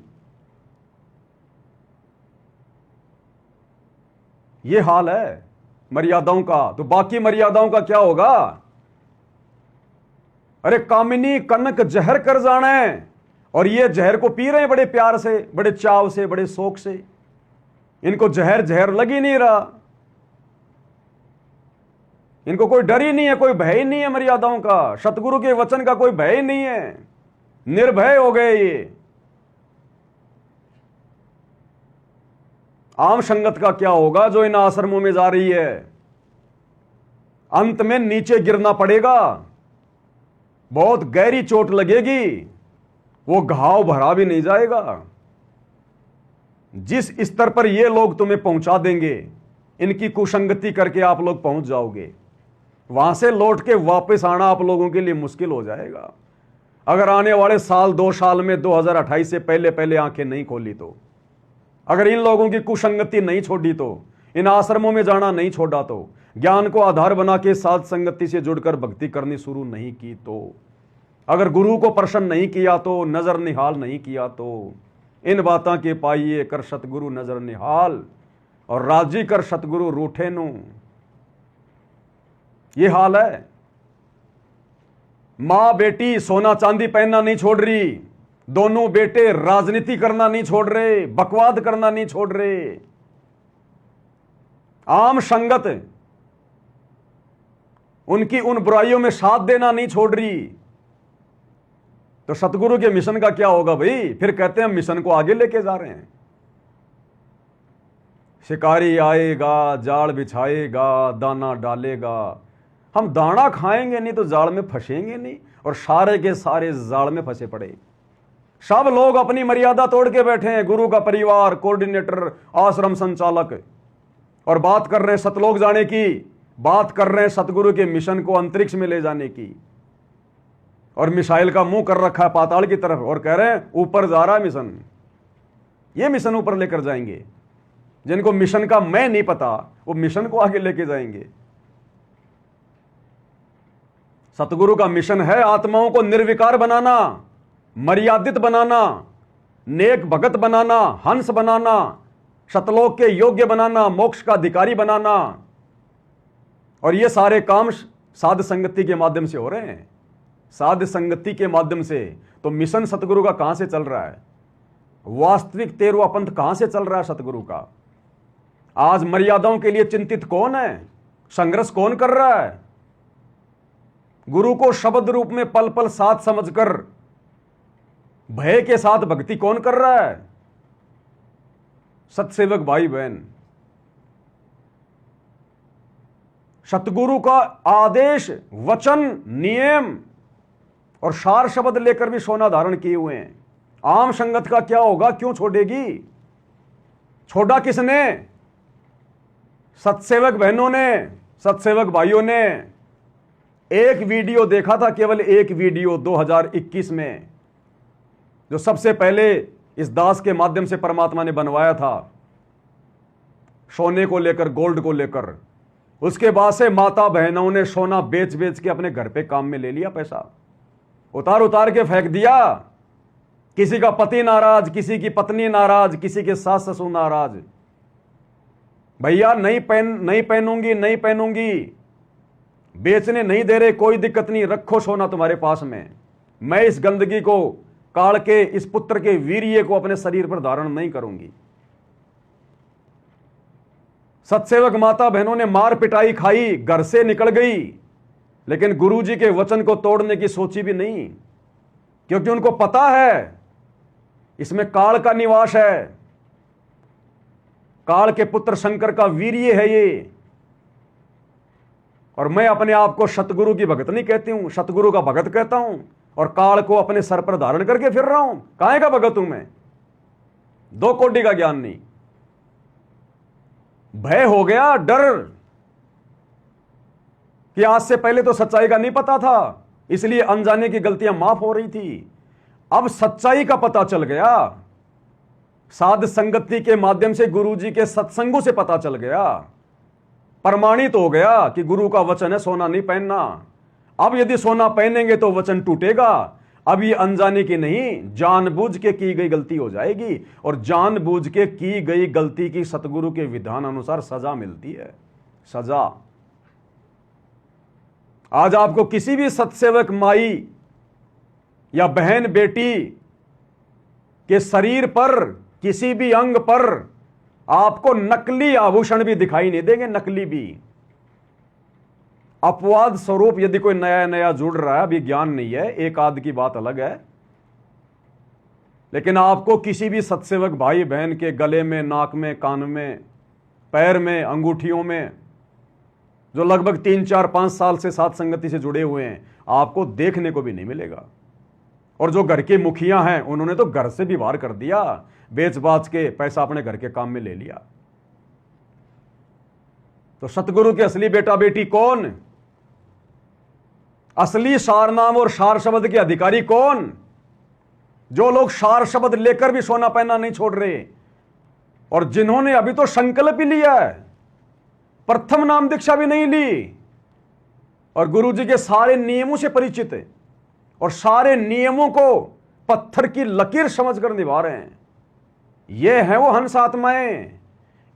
ये हाल है मर्यादाओं का। तो बाकी मर्यादाओं का क्या होगा? अरे कामिनी कनक जहर कर जाना है, और ये जहर को पी रहे हैं बड़े प्यार से, बड़े चाव से, बड़े शौक से। इनको जहर जहर लग ही नहीं रहा, इनको कोई डर ही नहीं है, कोई भय ही नहीं है मर्यादाओं का, सतगुरु के वचन का कोई भय ही नहीं है, निर्भय हो गए ये। आम संगत का क्या होगा जो इन आश्रमों में जा रही है? अंत में नीचे गिरना पड़ेगा, बहुत गहरी चोट लगेगी, वो घाव भरा भी नहीं जाएगा। जिस स्तर पर ये लोग तुम्हें पहुंचा देंगे, इनकी कुसंगति करके आप लोग पहुंच जाओगे, वहां से लौट के वापस आना आप लोगों के लिए मुश्किल हो जाएगा। अगर आने वाले साल 2 साल में 2028 से पहले पहले आंखें नहीं खोली तो, अगर इन लोगों की कुसंगति नहीं छोड़ी तो, इन आश्रमों में जाना नहीं छोड़ा तो, ज्ञान को आधार बना के साध संगति से जुड़कर भक्ति करनी शुरू नहीं की तो, अगर गुरु को प्रसन्न नहीं किया तो, नजर निहाल नहीं किया तो, इन बातां के पाइए कर सतगुरु नजर निहाल, और राजी कर सतगुरु रूठे नु। ये हाल है। मां बेटी सोना चांदी पहनना नहीं छोड़ रही, दोनों बेटे राजनीति करना नहीं छोड़ रहे, बकवाद करना नहीं छोड़ रहे, आम संगत उनकी उन बुराइयों में साथ देना नहीं छोड़ रही। तो सतगुरु के मिशन का क्या होगा भाई? फिर कहते हैं मिशन को आगे लेके जा रहे हैं। शिकारी आएगा, जाल बिछाएगा, दाना डालेगा, हम दाना खाएंगे नहीं तो जाल में फंसेंगे नहीं, और सारे के सारे जाल में फंसे पड़े। सब लोग अपनी मर्यादा तोड़ के बैठे हैं, गुरु का परिवार, कोऑर्डिनेटर, आश्रम संचालक, और बात कर रहे हैं सतलोक जाने की, बात कर रहे हैं सतगुरु के मिशन को अंतरिक्ष में ले जाने की, और मिसाइल का मुंह कर रखा है पाताल की तरफ, और कह रहे हैं ऊपर जा रहा है मिशन, ये मिशन ऊपर लेकर जाएंगे। जिनको मिशन का मैं नहीं पता, वो मिशन को आगे लेके जाएंगे। सतगुरु का मिशन है आत्माओं को निर्विकार बनाना, मर्यादित बनाना, नेक भगत बनाना, हंस बनाना, शतलोक के योग्य बनाना, मोक्ष का अधिकारी बनाना। और ये सारे काम साध संगति के माध्यम से हो रहे हैं। साध संगति के माध्यम से तो मिशन सतगुरु का कहां से चल रहा है? वास्तविक 13वां पंथ कहां से चल रहा है सतगुरु का? आज मर्यादाओं के लिए चिंतित कौन है? संघर्ष कौन कर रहा है? गुरु को शब्द रूप में पल पल साथ समझकर भय के साथ भक्ति कौन कर रहा है? सत्सेवक भाई बहन, सतगुरु का आदेश, वचन, नियम और सार शब्द लेकर भी सोना धारण किए हुए हैं। आम संगत का क्या होगा? क्यों छोड़ेगी? छोड़ा किसने? सत्सेवक बहनों ने, सत्सेवक भाइयों ने। एक वीडियो देखा था, केवल एक वीडियो 2021 में, जो सबसे पहले इस दास के माध्यम से परमात्मा ने बनवाया था, सोने को लेकर, गोल्ड को लेकर। उसके बाद से माता बहनों ने सोना बेच बेच के अपने घर पे काम में ले लिया, पैसा उतार उतार के फेंक दिया। किसी का पति नाराज, किसी की पत्नी नाराज, किसी के सास ससुर नाराज। भैया नहीं पहनूंगी, नहीं पहनूंगी, बेचने नहीं दे रहे, कोई दिक्कत नहीं, रखो सोना तुम्हारे पास में। मैं इस गंदगी को काढ़ के इस पुत्र के वीर्य को अपने शरीर पर धारण नहीं करूंगी। सत्सेवक माता बहनों ने मार पिटाई खाई, घर से निकल गई, लेकिन गुरुजी के वचन को तोड़ने की सोची भी नहीं, क्योंकि उनको पता है इसमें काल का निवास है, काल के पुत्र शंकर का वीर्य है ये। और मैं अपने आप को सतगुरु की भगत नहीं कहती हूं, सतगुरु का भगत कहता हूं, और काल को अपने सर पर धारण करके फिर रहा हूं। काहे का भगत हूं मैं? 2 कोटि का ज्ञान नहीं। भय हो गया, डर, कि आज से पहले तो सच्चाई का नहीं पता था, इसलिए अनजाने की गलतियां माफ हो रही थी। अब सच्चाई का पता चल गया, साध संगति के माध्यम से, गुरुजी के सत्संगों से पता चल गया, प्रमाणित हो गया कि गुरु का वचन है सोना नहीं पहनना। अब यदि सोना पहनेंगे तो वचन टूटेगा। अब ये अनजाने की नहीं, जानबूझ के की गई गलती हो जाएगी, और जानबूझ के की गई गलती की सतगुरु के विधान अनुसार सजा मिलती है, सजा। आज आपको किसी भी सत्सेवक माई या बहन बेटी के शरीर पर, किसी भी अंग पर आपको नकली आभूषण भी दिखाई नहीं देंगे, नकली भी। अपवाद स्वरूप यदि कोई नया नया जुड़ रहा है, अभी ज्ञान नहीं है, एक आध की बात अलग है, लेकिन आपको किसी भी सत्सेवक भाई बहन के गले में, नाक में, कान में, पैर में, अंगूठियों में, जो लगभग 3, 4, 5 साल से साथ संगति से जुड़े हुए हैं, आपको देखने को भी नहीं मिलेगा। और जो घर के मुखिया हैं, उन्होंने तो घर से भी बाहर कर दिया, बेच बाच के पैसा अपने घर के काम में ले लिया। तो सतगुरु के असली बेटा बेटी कौन? असली सार नाम और सार शब्द के अधिकारी कौन? जो लोग सार शब्द लेकर भी सोना पहनना नहीं छोड़ रहे, और जिन्होंने अभी तो संकल्प ही लिया है, प्रथम नाम दीक्षा भी नहीं ली, और गुरुजी के सारे नियमों से परिचित है, और सारे नियमों को पत्थर की लकीर समझकर निभा रहे हैं। ये हैं वो हंस आत्माएं।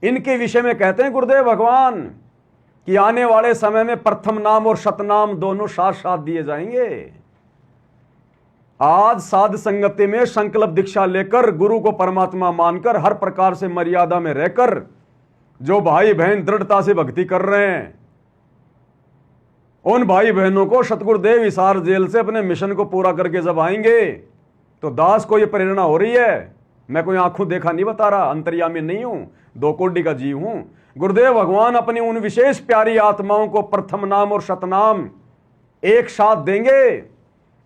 इनके विषय में कहते हैं गुरुदेव भगवान कि आने वाले समय में प्रथम नाम और शतनाम दोनों साथ साथ दिए जाएंगे। आज साध संगति में संकल्प दीक्षा लेकर, गुरु को परमात्मा मानकर, हर प्रकार से मर्यादा में रहकर जो भाई बहन दृढ़ता से भक्ति कर रहे हैं, उन भाई बहनों को सतगुरुदेव हिसार जेल से अपने मिशन को पूरा करके जब आएंगे, तो दास को यह प्रेरणा हो रही है। मैं कोई आंखों देखा नहीं बता रहा, अंतर्यामी नहीं हूं, 2 कोटि का जीव हूं। गुरुदेव भगवान अपनी उन विशेष प्यारी आत्माओं को प्रथम नाम और शतनाम एक साथ देंगे,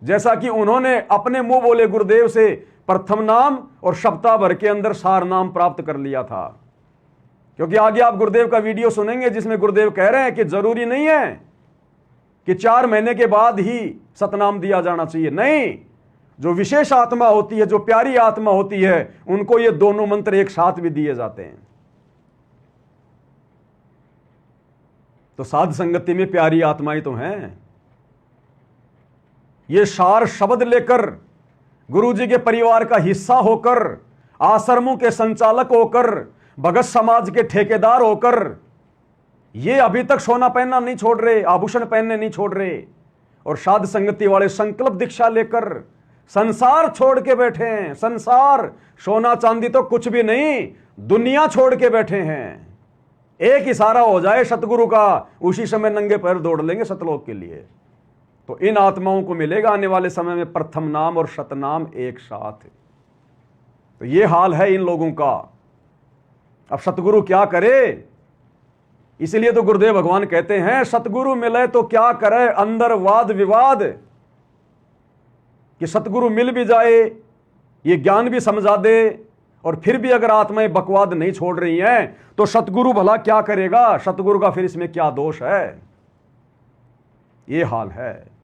जैसा कि उन्होंने अपने मुंह बोले गुरुदेव से प्रथम नाम और सप्ताह भर के अंदर सार नाम प्राप्त कर लिया था। क्योंकि आगे आप गुरुदेव का वीडियो सुनेंगे जिसमें गुरुदेव कह रहे हैं कि जरूरी नहीं है कि 4 महीने के बाद ही सतनाम दिया जाना चाहिए। नहीं, जो विशेष आत्मा होती है, जो प्यारी आत्मा होती है, उनको ये दोनों मंत्र एक साथ भी दिए जाते हैं। तो साध संगति में प्यारी आत्माएं तो हैं। ये सार शब्द लेकर गुरुजी के परिवार का हिस्सा होकर, आश्रमों के संचालक होकर, भगत समाज के ठेकेदार होकर, ये अभी तक सोना पहनना नहीं छोड़ रहे, आभूषण पहनने नहीं छोड़ रहे, और साध संगति वाले संकल्प दीक्षा लेकर संसार छोड़ के बैठे हैं। संसार, सोना चांदी तो कुछ भी नहीं, दुनिया छोड़ के बैठे हैं। एक इशारा हो जाए सतगुरु का, उसी समय नंगे पैर दौड़ लेंगे सतलोक के लिए। तो इन आत्माओं को मिलेगा आने वाले समय में प्रथम नाम और शतनाम एक साथ। तो ये हाल है इन लोगों का। अब सतगुरु क्या करे? इसलिए तो गुरुदेव भगवान कहते हैं सतगुरु मिले तो क्या करे अंदर वाद विवाद। कि सतगुरु मिल भी जाए, ये ज्ञान भी समझा दे, और फिर भी अगर आत्माएं बकवाद नहीं छोड़ रही हैं तो सतगुरु भला क्या करेगा? सतगुरु का फिर इसमें क्या दोष है? ये हाल है।